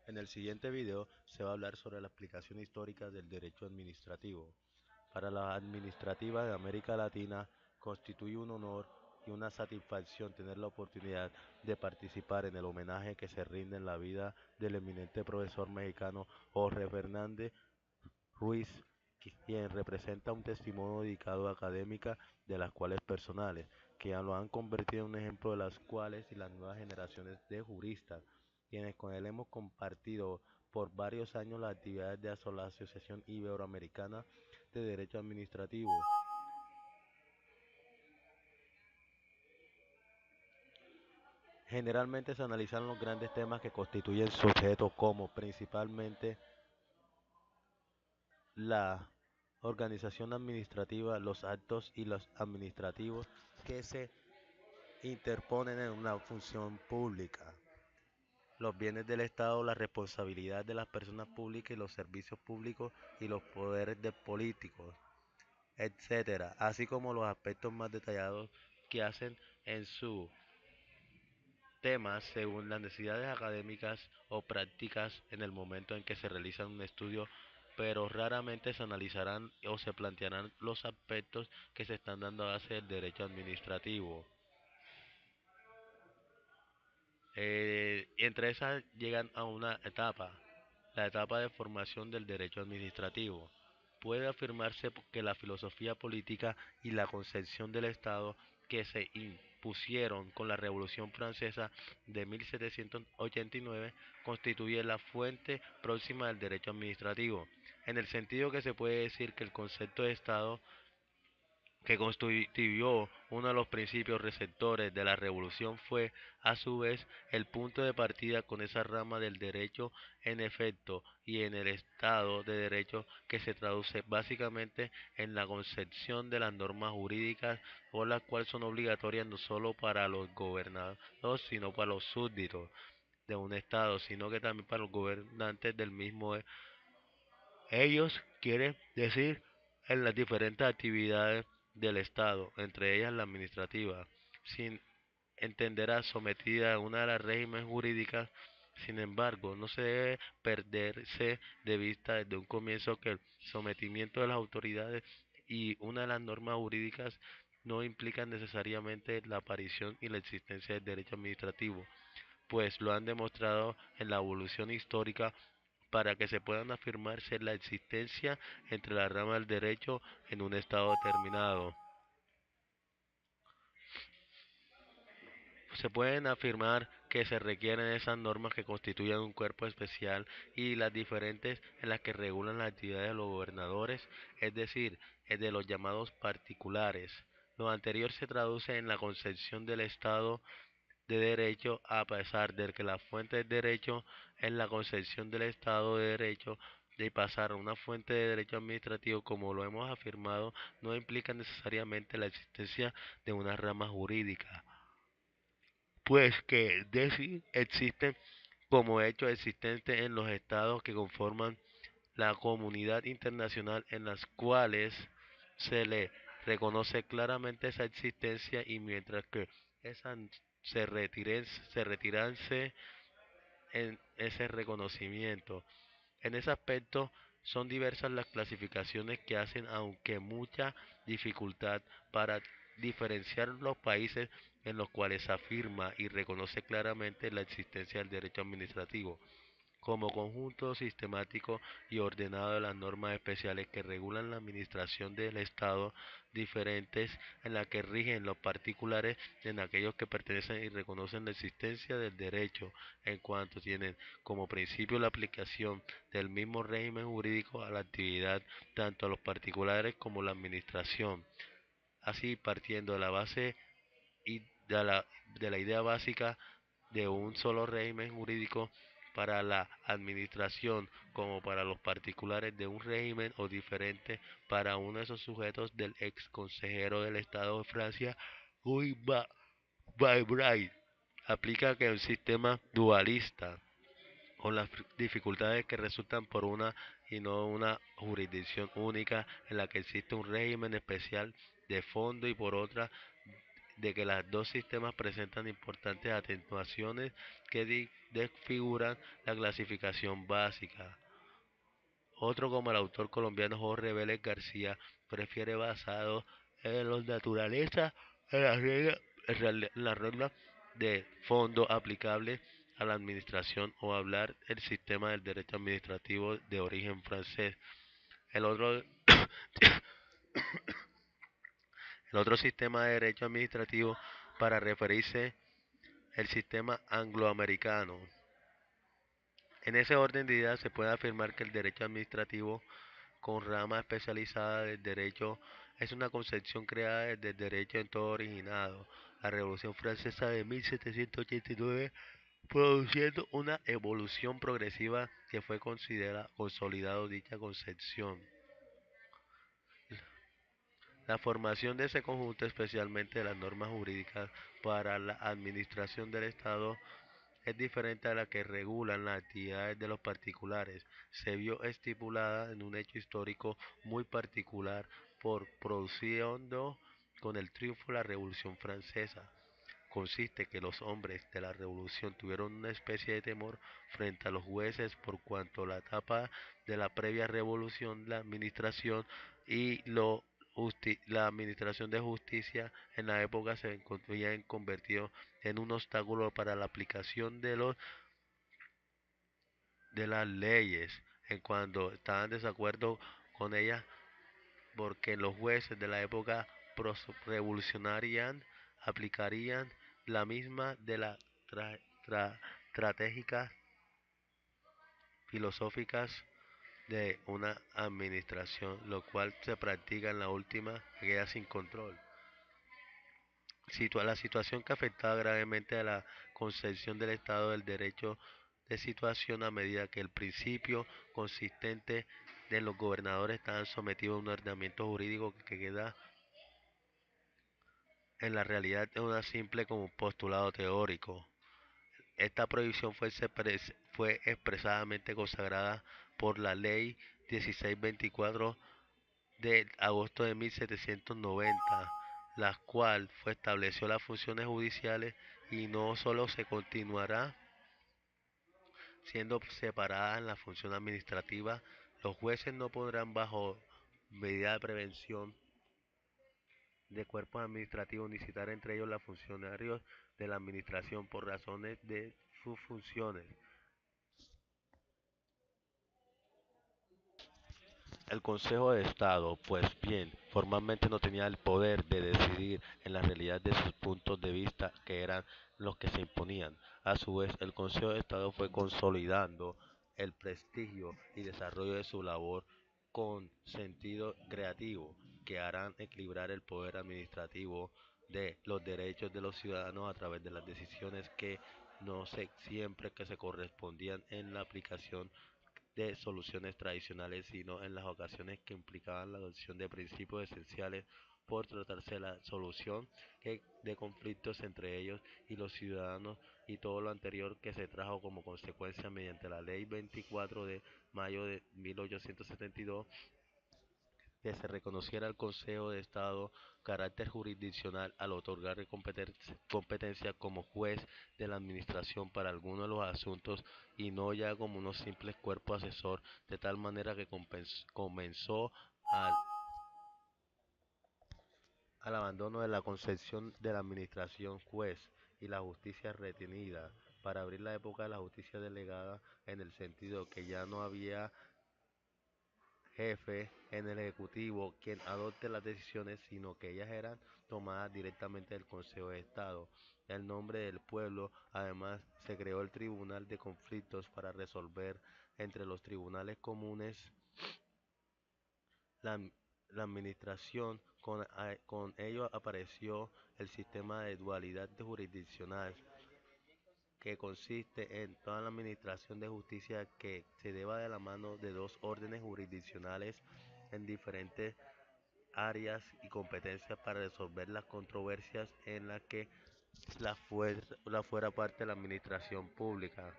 En el siguiente video se va a hablar sobre la explicación histórica del derecho administrativo. Para la administrativa de América Latina constituye un honor y una satisfacción tener la oportunidad de participar en el homenaje que se rinde en la vida del eminente profesor mexicano Jorge Fernández Ruiz, quien representa un testimonio dedicado a académica de las cuales personales, que ya lo han convertido en un ejemplo de las cuales y las nuevas generaciones de juristas, quienes con él hemos compartido por varios años las actividades de la Asociación Iberoamericana de Derecho Administrativo. Generalmente se analizan los grandes temas que constituyen sujetos como principalmente la organización administrativa, los actos y los administrativos que se interponen en una función pública, los bienes del Estado, la responsabilidad de las personas públicas y los servicios públicos y los poderes de políticos, etcétera, así como los aspectos más detallados que hacen en su tema según las necesidades académicas o prácticas en el momento en que se realiza un estudio, pero raramente se analizarán o se plantearán los aspectos que se están dando a base del derecho administrativo. Entre esas llegan a una etapa, la etapa de formación del derecho administrativo. Puede afirmarse que la filosofía política y la concepción del Estado que se impusieron con la Revolución Francesa de 1789 constituye la fuente próxima del derecho administrativo, en el sentido que se puede decir que el concepto de Estado que constituyó uno de los principios receptores de la revolución fue, a su vez, el punto de partida con esa rama del derecho en efecto y en el Estado de Derecho que se traduce básicamente en la concepción de las normas jurídicas por las cuales son obligatorias no solo para los gobernados, sino para los súbditos de un Estado, sino que también para los gobernantes del mismo. Ellos quieren decir en las diferentes actividades del Estado, entre ellas la administrativa, sin entenderá sometida a una de las regímenes jurídicas. Sin embargo, no se debe perderse de vista desde un comienzo que el sometimiento de las autoridades y una de las normas jurídicas no implican necesariamente la aparición y la existencia del derecho administrativo, pues lo han demostrado en la evolución histórica para que se puedan afirmarse la existencia entre la rama del derecho en un estado determinado. Se pueden afirmar que se requieren esas normas que constituyen un cuerpo especial y las diferentes en las que regulan las actividades de los gobernadores, es decir, de los llamados particulares. Lo anterior se traduce en la concepción del Estado de Derecho, a pesar de que la fuente de derecho es la concepción del Estado de Derecho, de pasar a una fuente de derecho administrativo, como lo hemos afirmado, no implica necesariamente la existencia de una rama jurídica, pues que decir existen como hecho existente en los estados que conforman la comunidad internacional en las cuales se le reconoce claramente esa existencia y mientras que esa se retiranse en ese reconocimiento. En ese aspecto son diversas las clasificaciones que hacen, aunque mucha dificultad para diferenciar los países en los cuales se afirma y reconoce claramente la existencia del derecho administrativo como conjunto sistemático y ordenado de las normas especiales que regulan la administración del Estado, diferentes en las que rigen los particulares en aquellos que pertenecen y reconocen la existencia del derecho, en cuanto tienen como principio la aplicación del mismo régimen jurídico a la actividad, tanto a los particulares como a la administración. Así, partiendo de la base y de la idea básica de un solo régimen jurídico para la administración como para los particulares de un régimen o diferente para uno de esos sujetos del ex consejero del Estado de Francia, Louis Bright, aplica que un sistema dualista con las dificultades que resultan por una y no una jurisdicción única en la que existe un régimen especial de fondo y por otra de que los dos sistemas presentan importantes atenuaciones que desfiguran la clasificación básica. Otro, como el autor colombiano Jorge Vélez García, prefiere basado en los naturalistas en la regla de fondo aplicable a la administración o hablar el sistema del derecho administrativo de origen francés. El otro, el otro sistema de derecho administrativo para referirse el sistema angloamericano. En ese orden de ideas se puede afirmar que el derecho administrativo con rama especializada del derecho es una concepción creada desde el derecho en todo originado. La Revolución Francesa de 1789 produciendo una evolución progresiva que fue consolidado dicha concepción. La formación de ese conjunto, especialmente de las normas jurídicas para la administración del Estado, es diferente a la que regulan las actividades de los particulares. Se vio estipulada en un hecho histórico muy particular por produciendo con el triunfo de la Revolución Francesa. Consiste que los hombres de la revolución tuvieron una especie de temor frente a los jueces por cuanto la etapa de la previa revolución, la administración y la administración de justicia en la época se habían convertido en un obstáculo para la aplicación de las leyes en cuando estaban en desacuerdo con ellas porque los jueces de la época revolucionaria aplicarían la misma de las estratégicas filosóficas de una administración, lo cual se practica en la última que queda sin control. La situación que afectaba gravemente a la concepción del Estado del Derecho de situación a medida que el principio consistente de los gobernadores estaban sometidos a un ordenamiento jurídico que queda en la realidad es una simple como postulado teórico. Esta prohibición fue expresadamente consagrada por la Ley 1624 de agosto de 1790, la cual estableció las funciones judiciales y no solo se continuará siendo separadas en la función administrativa, los jueces no podrán bajo medida de prevención de cuerpos administrativos ni citar entre ellos los funcionarios de la administración por razones de sus funciones. El Consejo de Estado, pues bien, formalmente no tenía el poder de decidir en la realidad de sus puntos de vista que eran los que se imponían. A su vez, el Consejo de Estado fue consolidando el prestigio y desarrollo de su labor con sentido creativo que harán equilibrar el poder administrativo de los derechos de los ciudadanos a través de las decisiones que no se siempre que se correspondían en la aplicación de soluciones tradicionales, sino en las ocasiones que implicaban la adopción de principios esenciales por tratarse la solución de conflictos entre ellos y los ciudadanos y todo lo anterior que se trajo como consecuencia mediante la Ley 24 de mayo de 1872 que se reconociera al Consejo de Estado carácter jurisdiccional al otorgarle competencia como juez de la administración para algunos de los asuntos y no ya como unos simples cuerpo asesor, de tal manera que comenzó al, al abandono de la concepción de la administración juez y la justicia retenida para abrir la época de la justicia delegada en el sentido que ya no había jefe en el Ejecutivo quien adopte las decisiones, sino que ellas eran tomadas directamente del Consejo de Estado. En nombre del pueblo, además, se creó el Tribunal de Conflictos para resolver entre los tribunales comunes la, la administración. Con ello apareció el sistema de dualidad de jurisdiccional que consiste en toda la administración de justicia que se deba de la mano de dos órdenes jurisdiccionales en diferentes áreas y competencias para resolver las controversias en las que la fuera parte de la administración pública.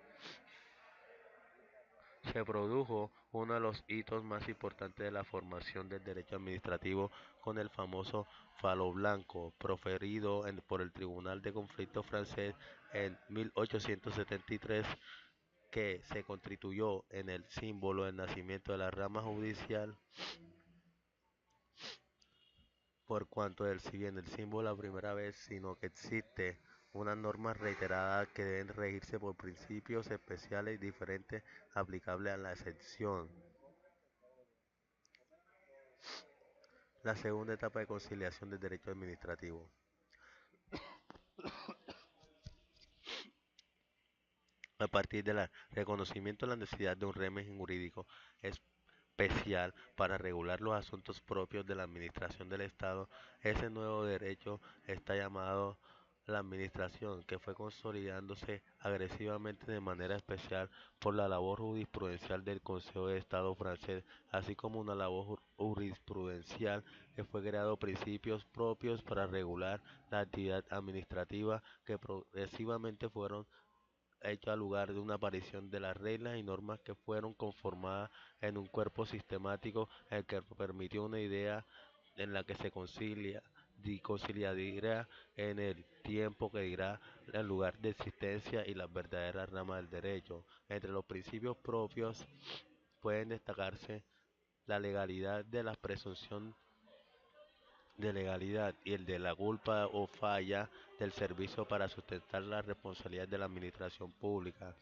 se produjo uno de los hitos más importantes de la formación del derecho administrativo con el famoso Fallo Blanco, proferido por el Tribunal de Conflicto francés en 1873, que se constituyó en el símbolo del nacimiento de la rama judicial, por cuanto si bien el símbolo la primera vez, sino que existe unas normas reiteradas que deben regirse por principios especiales y diferentes aplicables a la excepción. La segunda etapa de conciliación del derecho administrativo. A partir del reconocimiento de la necesidad de un régimen jurídico especial para regular los asuntos propios de la administración del Estado, ese nuevo derecho está llamado la administración, que fue consolidándose agresivamente de manera especial por la labor jurisprudencial del Consejo de Estado francés, así como una labor jurisprudencial que fue creado principios propios para regular la actividad administrativa que progresivamente fueron hecho al lugar de una aparición de las reglas y normas que fueron conformadas en un cuerpo sistemático el que permitió una idea en la que se conciliaría en el tiempo que dirá el lugar de existencia y las verdaderas ramas del derecho. Entre los principios propios pueden destacarse la legalidad de la presunción de legalidad y el de la culpa o falla del servicio para sustentar la responsabilidad de la administración pública.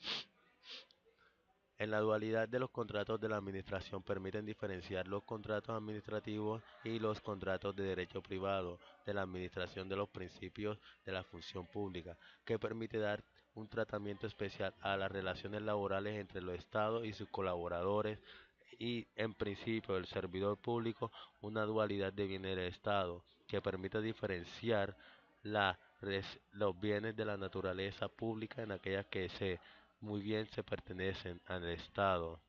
En la dualidad de los contratos de la administración permiten diferenciar los contratos administrativos y los contratos de derecho privado de la administración de los principios de la función pública, que permite dar un tratamiento especial a las relaciones laborales entre los estados y sus colaboradores y, en principio, el servidor público, una dualidad de bienes del Estado, que permite diferenciar los bienes de la naturaleza pública en aquellas que muy bien se pertenecen al Estado.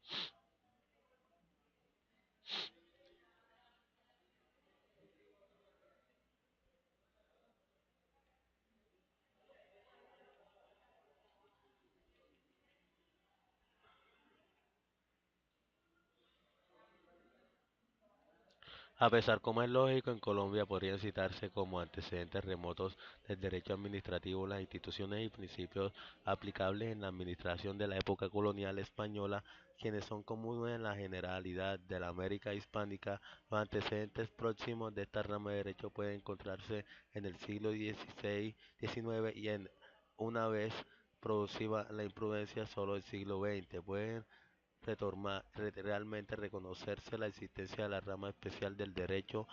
A pesar, como es lógico, en Colombia podrían citarse como antecedentes remotos del derecho administrativo las instituciones y principios aplicables en la administración de la época colonial española, quienes son comunes en la generalidad de la América hispánica. Los antecedentes próximos de esta rama de derecho pueden encontrarse en el siglo XVI, XIX y en una vez producida la imprudencia solo el siglo XX. Pueden realmente reconocerse la existencia de la rama especial del derecho,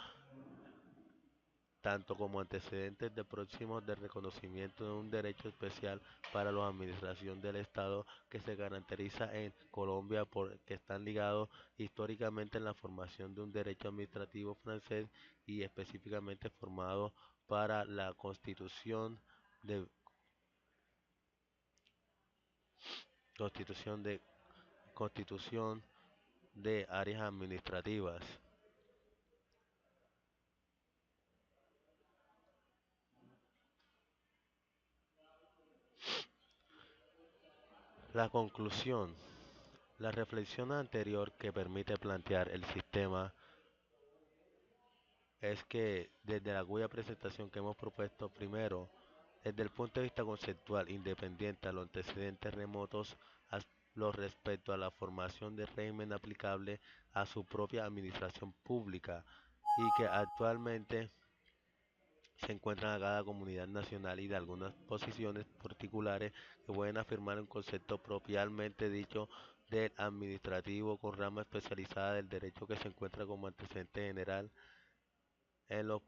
tanto como antecedentes de próximos de reconocimiento de un derecho especial para la administración del Estado que se caracteriza en Colombia porque están ligados históricamente en la formación de un derecho administrativo francés y específicamente formado para la de constitución de constitución de áreas administrativas. La conclusión. La reflexión anterior que permite plantear el sistema es que desde la cuya presentación que hemos propuesto primero, desde el punto de vista conceptual independiente a los antecedentes remotos, a lo respecto a la formación del régimen aplicable a su propia administración pública y que actualmente se encuentran a cada comunidad nacional y de algunas posiciones particulares que pueden afirmar un concepto propiamente dicho del administrativo con rama especializada del derecho que se encuentra como antecedente general en los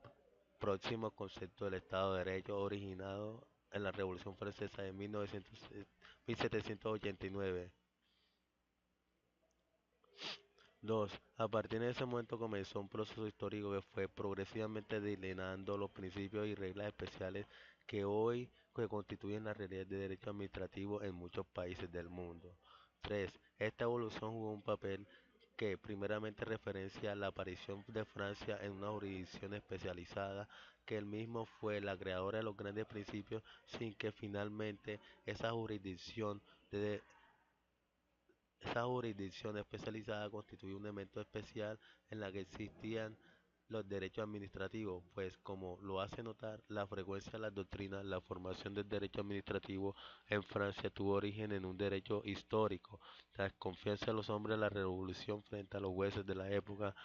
próximos conceptos del Estado de Derecho originado en la Revolución Francesa de 1789. 2. A partir de ese momento comenzó un proceso histórico que fue progresivamente delineando los principios y reglas especiales que hoy constituyen la realidad de derecho administrativo en muchos países del mundo. 3. Esta evolución jugó un papel que primeramente referencia a la aparición de Francia en una jurisdicción especializada, que él mismo fue la creadora de los grandes principios, sin que finalmente esa jurisdicción de Esa jurisdicción especializada constituye un elemento especial en la que existían los derechos administrativos, pues como lo hace notar la frecuencia de las doctrinas, la formación del derecho administrativo en Francia tuvo origen en un derecho histórico, la desconfianza de los hombres de la revolución frente a los jueces de la época,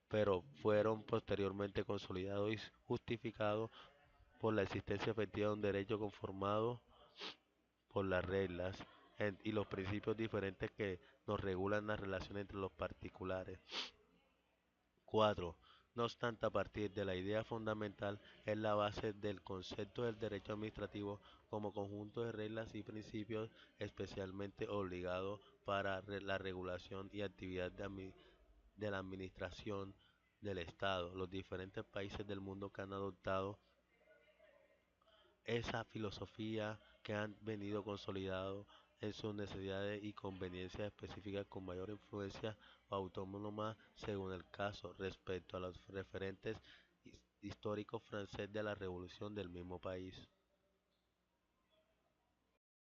pero fueron posteriormente consolidados y justificados por la existencia efectiva de un derecho conformado por las reglas y los principios diferentes que nos regulan las relaciones entre los particulares. 4. No obstante, a partir de la idea fundamental es la base del concepto del derecho administrativo como conjunto de reglas y principios especialmente obligados para la regulación y actividad de la administración del Estado. Los diferentes países del mundo que han adoptado esa filosofía que han venido consolidado en sus necesidades y conveniencias específicas con mayor influencia o autónoma según el caso respecto a los referentes históricos francés de la revolución del mismo país.